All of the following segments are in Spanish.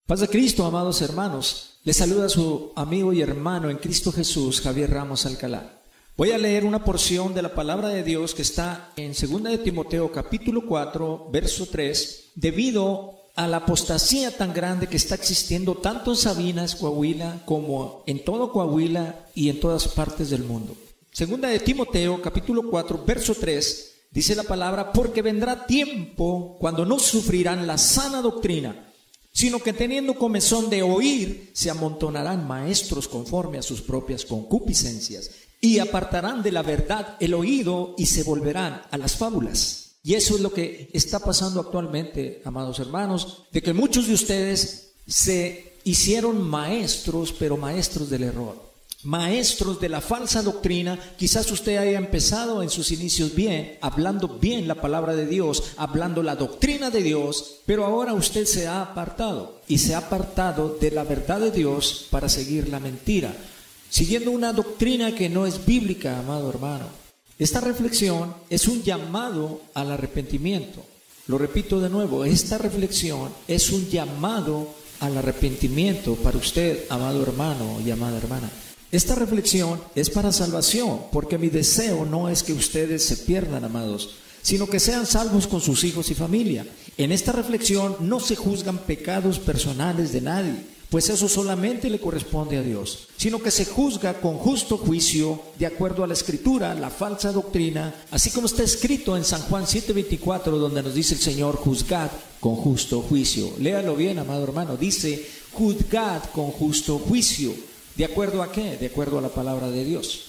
Paz de Cristo, amados hermanos. Les saluda su amigo y hermano en Cristo Jesús, Javier Ramos Alcalá. Voy a leer una porción de la palabra de Dios que está en 2 de Timoteo capítulo 4, verso 3, debido a la apostasía tan grande que está existiendo tanto en Sabinas, Coahuila, como en todo Coahuila y en todas partes del mundo. 2 de Timoteo capítulo 4, verso 3, dice la palabra: porque vendrá tiempo cuando no sufrirán la sana doctrina, sino que teniendo comezón de oír, se amontonarán maestros conforme a sus propias concupiscencias, y apartarán de la verdad el oído y se volverán a las fábulas. Y eso es lo que está pasando actualmente, amados hermanos, de que muchos de ustedes se hicieron maestros, pero maestros del error. Maestros de la falsa doctrina. Quizás usted haya empezado en sus inicios bien, hablando bien la palabra de Dios, hablando la doctrina de Dios, pero ahora usted se ha apartado y se ha apartado de la verdad de Dios para seguir la mentira, siguiendo una doctrina que no es bíblica, amado hermano. Esta reflexión es un llamado al arrepentimiento. Lo repito de nuevo, esta reflexión es un llamado al arrepentimiento para usted, amado hermano y amada hermana. Esta reflexión es para salvación, porque mi deseo no es que ustedes se pierdan, amados, sino que sean salvos con sus hijos y familia. En esta reflexión no se juzgan pecados personales de nadie, pues eso solamente le corresponde a Dios, sino que se juzga con justo juicio de acuerdo a la Escritura, la falsa doctrina, así como está escrito en San Juan 7:24, donde nos dice el Señor: juzgad con justo juicio. Léalo bien, amado hermano, dice: juzgad con justo juicio. ¿De acuerdo a qué? De acuerdo a la palabra de Dios.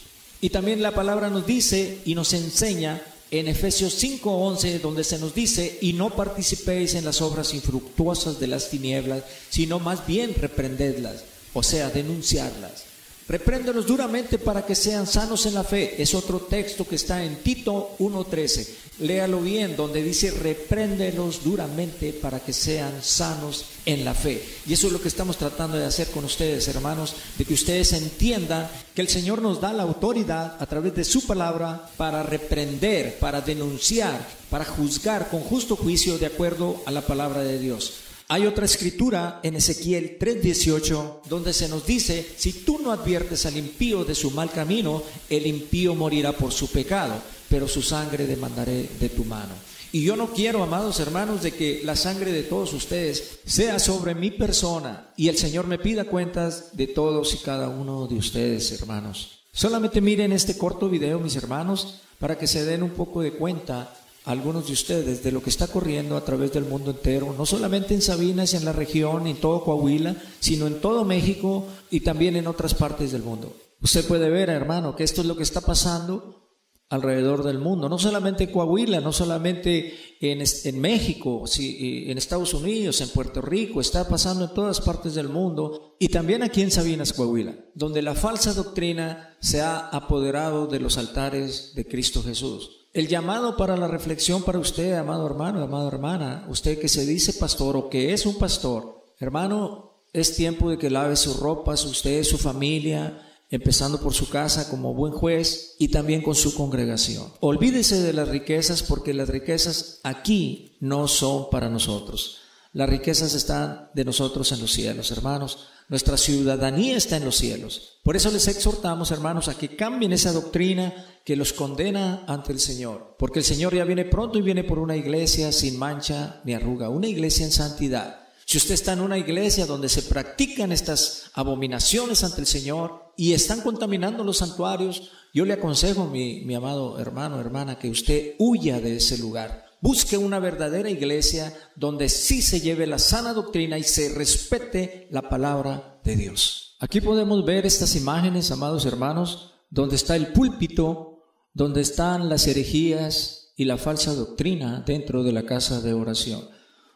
Y también la palabra nos dice y nos enseña en Efesios 5:11, donde se nos dice: y no participéis en las obras infructuosas de las tinieblas, sino más bien reprendedlas, o sea, denunciarlas. Repréndelos duramente para que sean sanos en la fe. Es otro texto que está en Tito 1:13. Léalo bien, donde dice: repréndelos duramente para que sean sanos en la fe. Y eso es lo que estamos tratando de hacer con ustedes, hermanos, de que ustedes entiendan que el Señor nos da la autoridad a través de su palabra para reprender, para denunciar, para juzgar con justo juicio de acuerdo a la palabra de Dios. Hay otra escritura en Ezequiel 3:18 donde se nos dice: si tú no adviertes al impío de su mal camino, el impío morirá por su pecado, pero su sangre demandaré de tu mano. Y yo no quiero, amados hermanos, de que la sangre de todos ustedes sea sobre mi persona y el Señor me pida cuentas de todos y cada uno de ustedes, hermanos. Solamente miren este corto video, mis hermanos, para que se den un poco de cuenta algunos de ustedes de lo que está corriendo a través del mundo entero, no solamente en Sabinas, en la región, en todo Coahuila, sino en todo México y también en otras partes del mundo. Usted puede ver, hermano, que esto es lo que está pasando alrededor del mundo, no solamente en Coahuila, no solamente en México, en Estados Unidos, en Puerto Rico, está pasando en todas partes del mundo y también aquí en Sabinas, Coahuila, donde la falsa doctrina se ha apoderado de los altares de Cristo Jesús. El llamado para la reflexión para usted, amado hermano, amada hermana, usted que se dice pastor o que es un pastor, hermano, es tiempo de que lave sus ropas, usted, su familia, empezando por su casa como buen juez y también con su congregación. Olvídese de las riquezas, porque las riquezas aquí no son para nosotros. Las riquezas están de nosotros en los cielos, hermanos. Nuestra ciudadanía está en los cielos. Por eso les exhortamos, hermanos, a que cambien esa doctrina que los condena ante el Señor. Porque el Señor ya viene pronto y viene por una iglesia sin mancha ni arruga, una iglesia en santidad. Si usted está en una iglesia donde se practican estas abominaciones ante el Señor y están contaminando los santuarios, yo le aconsejo, mi amado hermano, hermana, que usted huya de ese lugar. Busque una verdadera iglesia donde sí se lleve la sana doctrina y se respete la palabra de Dios. Aquí podemos ver estas imágenes, amados hermanos, donde está el púlpito, donde están las herejías y la falsa doctrina dentro de la casa de oración.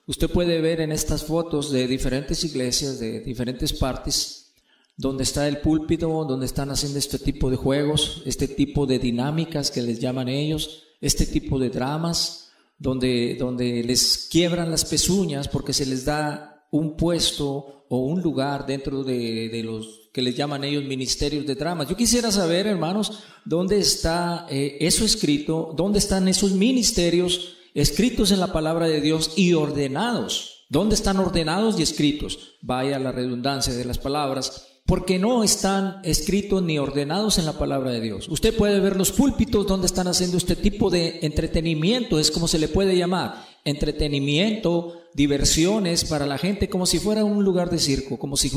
Usted puede ver en estas fotos de diferentes iglesias, de diferentes partes, donde está el púlpito, donde están haciendo este tipo de juegos, este tipo de dinámicas que les llaman ellos, este tipo de dramas, donde les quiebran las pezuñas porque se les da un puesto o un lugar dentro de los que les llaman ellos ministerios de dramas. Yo quisiera saber, hermanos, dónde está eso escrito, dónde están esos ministerios escritos en la palabra de Dios y ordenados ¿Dónde están ordenados y escritos? Vaya la redundancia de las palabras, porque no están escritos ni ordenados en la palabra de Dios. Usted puede ver los púlpitos donde están haciendo este tipo de entretenimiento, es como se le puede llamar, entretenimiento, diversiones para la gente, como si fuera un lugar de circo, como si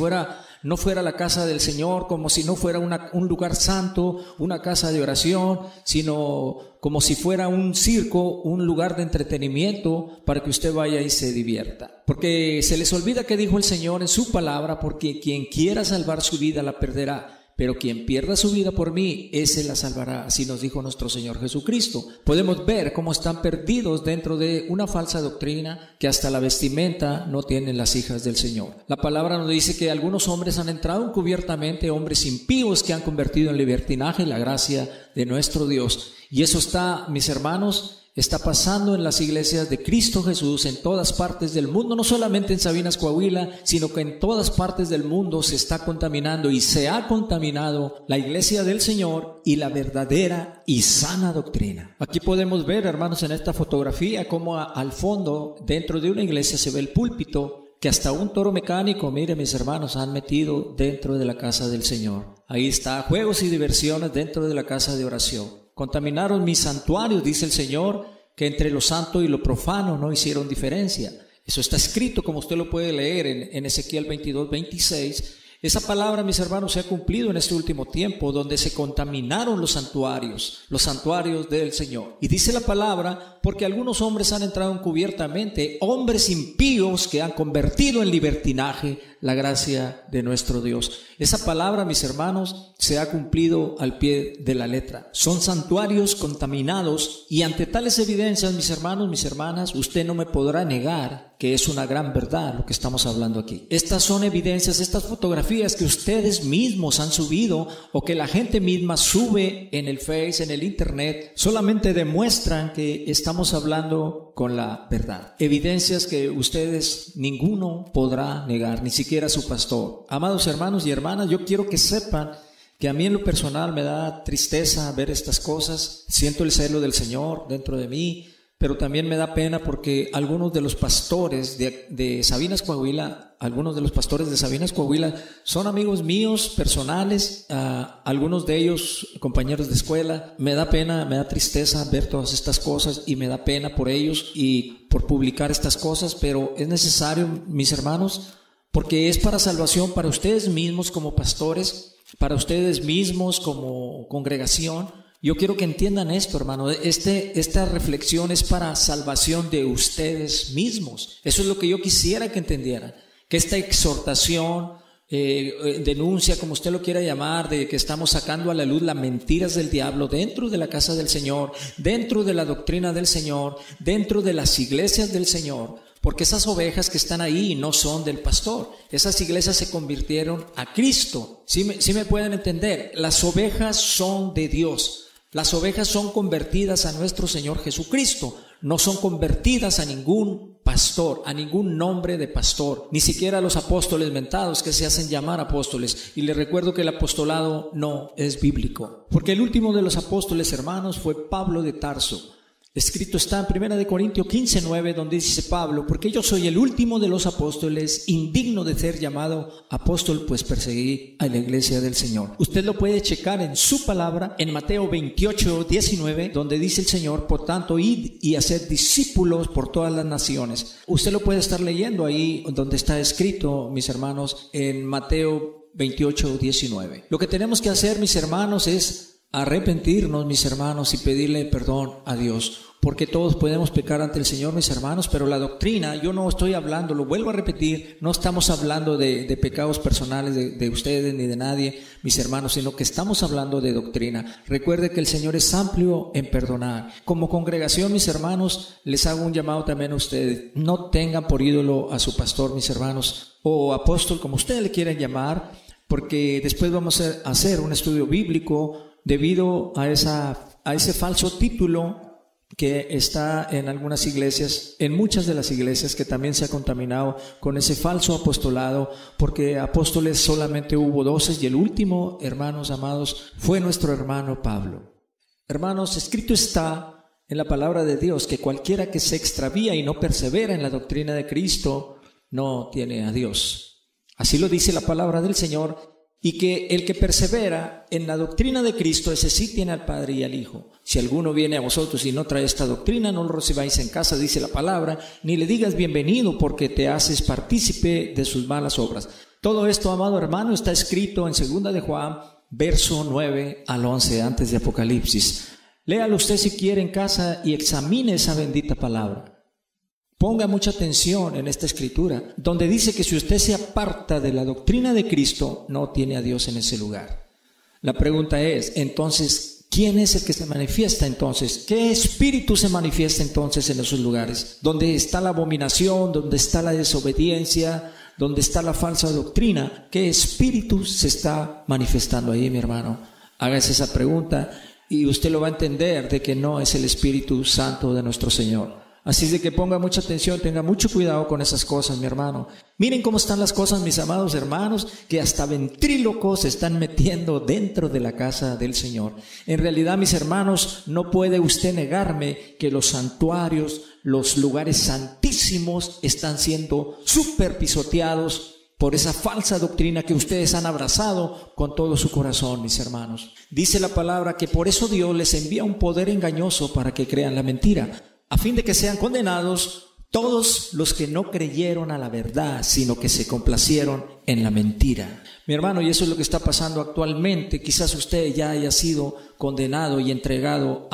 no fuera la casa del Señor, como si no fuera un lugar santo, una casa de oración, sino como si fuera un circo, un lugar de entretenimiento para que usted vaya y se divierta. Porque se les olvida que dijo el Señor en su palabra, porque quien quiera salvar su vida la perderá, pero quien pierda su vida por mí, ese la salvará. Así nos dijo nuestro Señor Jesucristo. Podemos ver cómo están perdidos dentro de una falsa doctrina que hasta la vestimenta no tienen las hijas del Señor. La palabra nos dice que algunos hombres han entrado encubiertamente, hombres impíos que han convertido en libertinaje la gracia de nuestro Dios. Y eso está, mis hermanos, está pasando en las iglesias de Cristo Jesús en todas partes del mundo, no solamente en Sabinas, Coahuila, sino que en todas partes del mundo se está contaminando y se ha contaminado la iglesia del Señor y la verdadera y sana doctrina. Aquí podemos ver, hermanos, en esta fotografía cómo al fondo, dentro de una iglesia, se ve el púlpito, que hasta un toro mecánico, mire mis hermanos, han metido dentro de la casa del Señor. Ahí está, juegos y diversiones dentro de la casa de oración. Contaminaron mis santuarios, dice el Señor, que entre lo santo y lo profano no hicieron diferencia. Eso está escrito, como usted lo puede leer en Ezequiel 22:26. Esa palabra, mis hermanos, se ha cumplido en este último tiempo, donde se contaminaron los santuarios del Señor. Y dice la palabra, porque algunos hombres han entrado encubiertamente, hombres impíos que han convertido en libertinaje la gracia de nuestro Dios. Esa palabra, mis hermanos, se ha cumplido al pie de la letra. Son santuarios contaminados y ante tales evidencias, mis hermanos, mis hermanas, usted no me podrá negar que es una gran verdad lo que estamos hablando aquí. Estas son evidencias, estas fotografías que ustedes mismos han subido o que la gente misma sube en el Face, en el Internet, solamente demuestran que estamos hablando con la verdad. Evidencias que ustedes ninguno podrá negar, ni siquiera su pastor. Amados hermanos y hermanas, yo quiero que sepan que a mí en lo personal me da tristeza ver estas cosas. Siento el celo del Señor dentro de mí, pero también me da pena porque algunos de los pastores de Sabinas, Coahuila, son amigos míos personales, algunos de ellos compañeros de escuela. Me da pena, me da tristeza ver todas estas cosas y me da pena por ellos y por publicar estas cosas, pero es necesario, mis hermanos, porque es para salvación para ustedes mismos como pastores, para ustedes mismos como congregación. Yo quiero que entiendan esto, hermano. Esta reflexión es para salvación de ustedes mismos. Eso es lo que yo quisiera que entendieran. Que esta exhortación, denuncia, como usted lo quiera llamar, de que estamos sacando a la luz las mentiras del diablo dentro de la casa del Señor, dentro de la doctrina del Señor, dentro de las iglesias del Señor. Porque esas ovejas que están ahí no son del pastor. Esas iglesias se convirtieron a Cristo. ¿Sí me pueden entender? Las ovejas son de Dios. Las ovejas son convertidas a nuestro Señor Jesucristo. No son convertidas a ningún pastor, a ningún nombre de pastor, ni siquiera a los apóstoles mentados que se hacen llamar apóstoles. Y les recuerdo que el apostolado no es bíblico. Porque el último de los apóstoles, hermanos, fue Pablo de Tarso. Escrito está en 1 Corintios 15:9, donde dice Pablo: porque yo soy el último de los apóstoles, indigno de ser llamado apóstol, pues perseguí a la iglesia del Señor. Usted lo puede checar en su palabra, en Mateo 28:19, donde dice el Señor: por tanto, id y haced discípulos por todas las naciones. Usted lo puede estar leyendo ahí donde está escrito, mis hermanos, en Mateo 28:19. Lo que tenemos que hacer, mis hermanos, es arrepentirnos, mis hermanos, y pedirle perdón a Dios, porque todos podemos pecar ante el Señor, mis hermanos, pero la doctrina, yo no estoy hablando, lo vuelvo a repetir, no estamos hablando de pecados personales de ustedes ni de nadie, mis hermanos, sino que estamos hablando de doctrina. Recuerde que el Señor es amplio en perdonar. Como congregación, mis hermanos, les hago un llamado también a ustedes: no tengan por ídolo a su pastor, mis hermanos, o apóstol, como ustedes le quieran llamar, porque después vamos a hacer un estudio bíblico debido a ese falso título que está en algunas iglesias, en muchas de las iglesias, que también se ha contaminado con ese falso apostolado, porque apóstoles solamente hubo 12 y el último, hermanos amados, fue nuestro hermano Pablo. Hermanos, escrito está en la palabra de Dios que cualquiera que se extravía y no persevera en la doctrina de Cristo no tiene a Dios. Así lo dice la palabra del Señor, y que el que persevera en la doctrina de Cristo, ese sí tiene al Padre y al Hijo. Si alguno viene a vosotros y no trae esta doctrina, no lo recibáis en casa, dice la palabra, ni le digas bienvenido, porque te haces partícipe de sus malas obras. Todo esto, amado hermano, está escrito en 2 de Juan, verso 9 al 11, antes de Apocalipsis. Léalo usted si quiere en casa y examine esa bendita palabra. Ponga mucha atención en esta escritura, donde dice que si usted se aparta de la doctrina de Cristo, no tiene a Dios en ese lugar. La pregunta es, entonces, ¿quién es el que se manifiesta entonces? ¿Qué espíritu se manifiesta entonces en esos lugares? ¿Dónde está la abominación? ¿Dónde está la desobediencia? ¿Dónde está la falsa doctrina? ¿Qué espíritu se está manifestando ahí, mi hermano? Hágase esa pregunta y usted lo va a entender de que no es el Espíritu Santo de nuestro Señor. Así es de que ponga mucha atención, tenga mucho cuidado con esas cosas, mi hermano. Miren cómo están las cosas, mis amados hermanos, que hasta ventrílocos se están metiendo dentro de la casa del Señor. En realidad, mis hermanos, no puede usted negarme que los santuarios, los lugares santísimos están siendo súper pisoteados por esa falsa doctrina que ustedes han abrazado con todo su corazón, mis hermanos. Dice la palabra que por eso Dios les envía un poder engañoso para que crean la mentira, a fin de que sean condenados todos los que no creyeron a la verdad, sino que se complacieron en la mentira. Mi hermano, y eso es lo que está pasando actualmente. Quizás usted ya haya sido condenado y entregado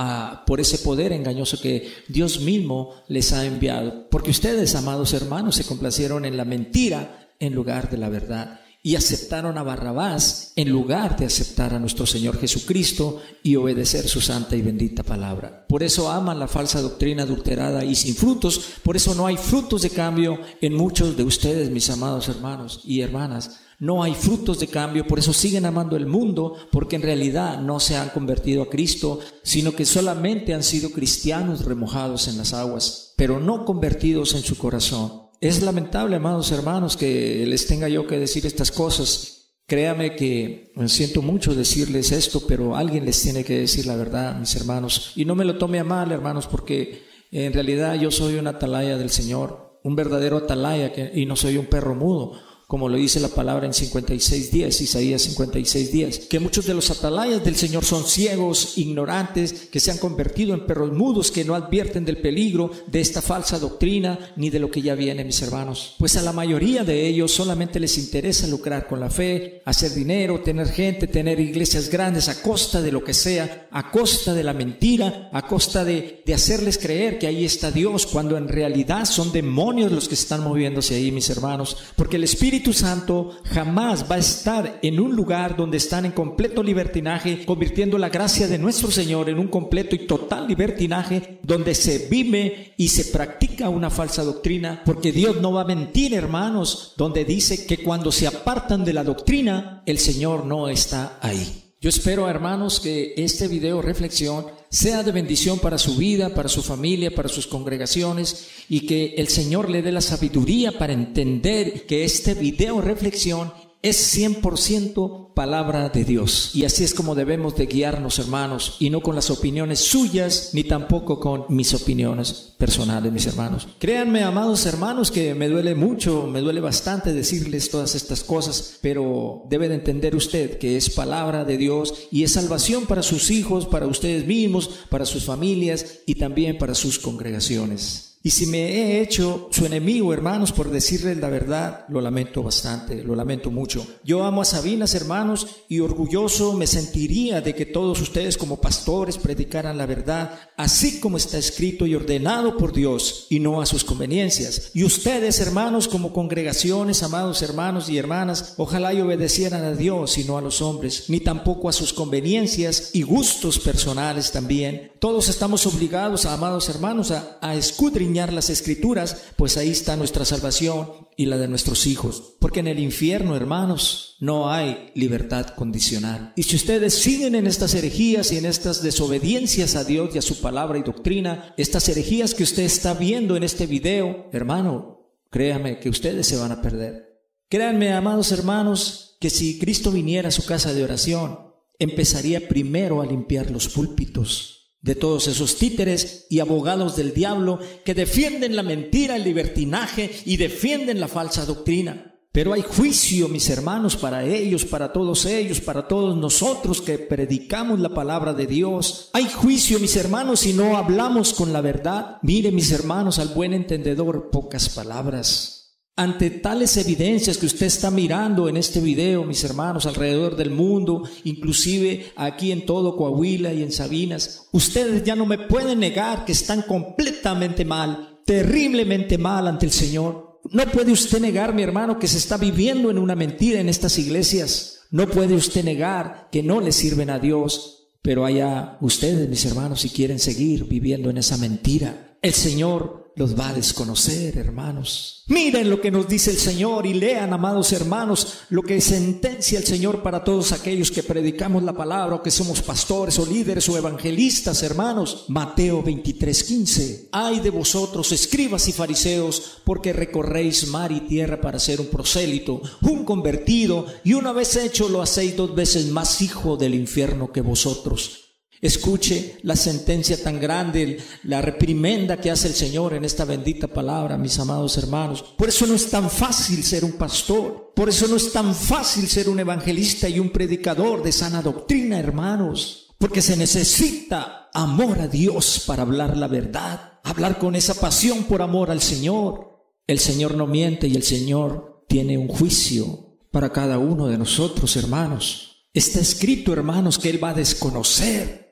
por ese poder engañoso que Dios mismo les ha enviado. Porque ustedes, amados hermanos, se complacieron en la mentira en lugar de la verdad. Y aceptaron a Barrabás en lugar de aceptar a nuestro Señor Jesucristo y obedecer su santa y bendita palabra. Por eso aman la falsa doctrina adulterada y sin frutos. Por eso no hay frutos de cambio en muchos de ustedes, mis amados hermanos y hermanas. No hay frutos de cambio, por eso siguen amando el mundo, porque en realidad no se han convertido a Cristo, sino que solamente han sido cristianos remojados en las aguas, pero no convertidos en su corazón. Es lamentable, amados hermanos, que les tenga yo que decir estas cosas. Créame que siento mucho decirles esto, pero alguien les tiene que decir la verdad, mis hermanos. Y no me lo tome a mal, hermanos, porque en realidad yo soy un atalaya del Señor, un verdadero atalaya, y no soy un perro mudo, como lo dice la palabra en 56:10, Isaías 56:10, que muchos de los atalayas del Señor son ciegos, ignorantes, que se han convertido en perros mudos, que no advierten del peligro de esta falsa doctrina ni de lo que ya viene, mis hermanos. Pues a la mayoría de ellos solamente les interesa lucrar con la fe, hacer dinero, tener gente, tener iglesias grandes a costa de lo que sea, a costa de la mentira, a costa de hacerles creer que ahí está Dios, cuando en realidad son demonios los que están moviéndose ahí, mis hermanos, porque el Espíritu Santo jamás va a estar en un lugar donde están en completo libertinaje, convirtiendo la gracia de nuestro Señor en un completo y total libertinaje, donde se vive y se practica una falsa doctrina, porque Dios no va a mentir, hermanos, donde dice que cuando se apartan de la doctrina, el Señor no está ahí. Yo espero, hermanos, que este video reflexión sea de bendición para su vida, para su familia, para sus congregaciones, y que el Señor le dé la sabiduría para entender que este video reflexión es 100% palabra de Dios. Y así es como debemos de guiarnos, hermanos, y no con las opiniones suyas, ni tampoco con mis opiniones personales, mis hermanos. Créanme, amados hermanos, que me duele mucho, me duele bastante decirles todas estas cosas, pero debe de entender usted que es palabra de Dios y es salvación para sus hijos, para ustedes mismos, para sus familias y también para sus congregaciones. Y si me he hecho su enemigo, hermanos, por decirles la verdad, lo lamento bastante, lo lamento mucho. Yo amo a Sabinas, hermanos, y orgulloso me sentiría de que todos ustedes como pastores predicaran la verdad, así como está escrito y ordenado por Dios, y no a sus conveniencias. Y ustedes, hermanos, como congregaciones, amados hermanos y hermanas, ojalá y obedecieran a Dios y no a los hombres, ni tampoco a sus conveniencias y gustos personales también. Todos estamos obligados, amados hermanos, a escudriñar las Escrituras, pues ahí está nuestra salvación y la de nuestros hijos. Porque en el infierno, hermanos, no hay libertad condicional. Y si ustedes siguen en estas herejías y en estas desobediencias a Dios y a su palabra y doctrina, estas herejías que usted está viendo en este video, hermano, créame que ustedes se van a perder. Créanme, amados hermanos, que si Cristo viniera a su casa de oración, empezaría primero a limpiar los púlpitos. de todos esos títeres y abogados del diablo que defienden la mentira, el libertinaje y defienden la falsa doctrina. Pero hay juicio, mis hermanos, para ellos, para todos nosotros que predicamos la palabra de Dios. Hay juicio, mis hermanos, si no hablamos con la verdad. Mire, mis hermanos, al buen entendedor, pocas palabras. Ante tales evidencias que usted está mirando en este video, mis hermanos, alrededor del mundo, inclusive aquí en todo Coahuila y en Sabinas, ustedes ya no me pueden negar que están completamente mal, terriblemente mal ante el Señor. No puede usted negar, mi hermano, que se está viviendo en una mentira en estas iglesias. No puede usted negar que no le sirven a Dios. Pero allá ustedes, mis hermanos, si quieren seguir viviendo en esa mentira, el Señor los va a desconocer, hermanos. Miren lo que nos dice el Señor y lean, amados hermanos, lo que sentencia el Señor para todos aquellos que predicamos la palabra o que somos pastores o líderes o evangelistas, hermanos. Mateo 23:15. Ay de vosotros, escribas y fariseos, porque recorréis mar y tierra para ser un prosélito, un convertido, y una vez hecho lo hacéis 2 veces más hijo del infierno que vosotros. Escuche la sentencia tan grande, la reprimenda que hace el Señor en esta bendita palabra, mis amados hermanos. Por eso no es tan fácil ser un pastor, por eso no es tan fácil ser un evangelista y un predicador de sana doctrina, hermanos, porque se necesita amor a Dios para hablar la verdad, hablar con esa pasión por amor al Señor. El Señor no miente y el Señor tiene un juicio para cada uno de nosotros, hermanos. Está escrito, hermanos, que Él va a desconocer.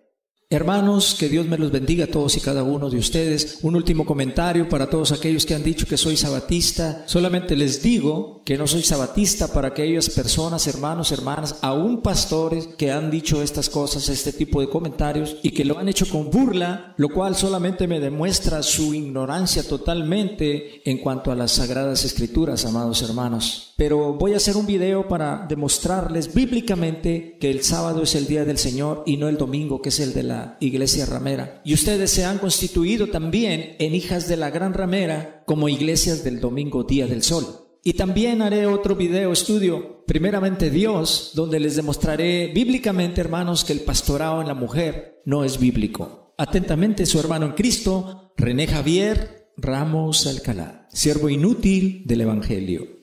Hermanos, que Dios me los bendiga a todos y cada uno de ustedes. Un último comentario para todos aquellos que han dicho que soy sabatista. Solamente les digo que no soy sabatista para aquellas personas, hermanos, hermanas, aún pastores que han dicho estas cosas, este tipo de comentarios y que lo han hecho con burla, lo cual solamente me demuestra su ignorancia totalmente en cuanto a las sagradas escrituras, amados hermanos. Pero voy a hacer un video para demostrarles bíblicamente que el sábado es el día del Señor y no el domingo, que es el de la iglesia ramera. Y ustedes se han constituido también en hijas de la gran ramera como iglesias del domingo, día del sol. Y también haré otro video estudio, primeramente Dios, donde les demostraré bíblicamente, hermanos, que el pastorado en la mujer no es bíblico. Atentamente, su hermano en Cristo, René Javier Ramos Alcalá, siervo inútil del Evangelio.